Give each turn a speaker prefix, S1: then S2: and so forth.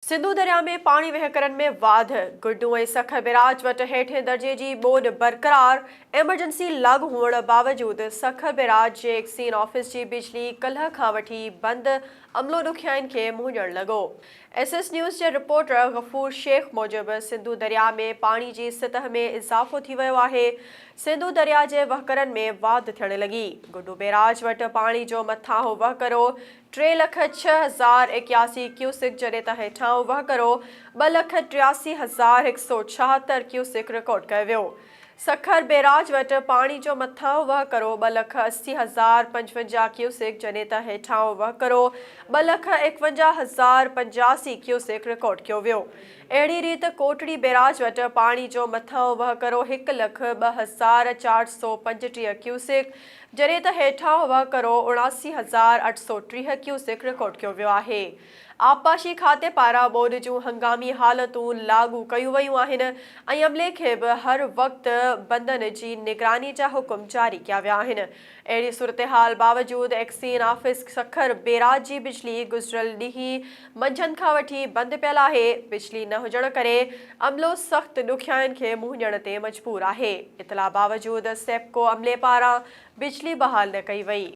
S1: सिंधु दरिया में पानी वहिकरण में वाध गुड्डू ऐं सखर बैराज वटि हेठिएं दर्जे जी ॿोॾ बरक़रार। एमरजेंसी लागू हुअण बावजूदि सखर बैराज जे एक्सीन ऑफिस जी बिजली कल्ह खां वठी बंदि। अमलो ॾुखियाईनि खे मुंहुं ॾियणु लॻो। एसएस न्यूज़ जे रिपोर्टर गफ़ूर शेख मूजिबि सिंधु दरिया में पाणी जी सतह में इज़ाफ़ो थी वियो आहे। सिंधु दरिया जे वहिकरनि में वाध थियण लॻी। गुड्डू बैराज वटि पाणी जो मथां वहिकरो 3,06,081 क्यूसिक जॾहिं त हेठां वहिकरो 2,83,176 क्यूसिक रिकॉर्ड कयो वियो। सखर बैराज वटि पाणी जो मथां वहिकरो 2,80,055 क्यूसिक जॾहिं त हेठां वहिकरो 2,51,085 क्यूसिक रिकॉर्ड कयो वियो। अहिड़ी रीति कोटड़ी बैराज वटि पाणी जो मथां वहिकरो 1,02,435 क्यूसिक जॾहिं त हेठां वहिकरो 79,830 क्यूसिक रिकॉर्ड कयो वियो आहे। आबपाशी खाते पारां ॿोॾ जूं हंगामी हालतूं लागू कयूं वयूं आहिनि ऐं अमले खे बि हर वक़्तु बंदनि जी निगरानी जा हुकुम जारी कया विया आहिनि। अहिड़ी सूरतहाल बावजूदि एक्सीन ऑफिस सखर बैराज जी बिजली गुज़िरियल ॾींहुं मंझंदि खां वठी बंदि पियल आहे। बिजली न हुजण करे अमलो सख़्तु ॾुखियाईनि खे मुंहुं ॾियण ते मजबूर आहे। इतला बावजूदि सेप्को अमले पारां बिजली बहाल न कई वई।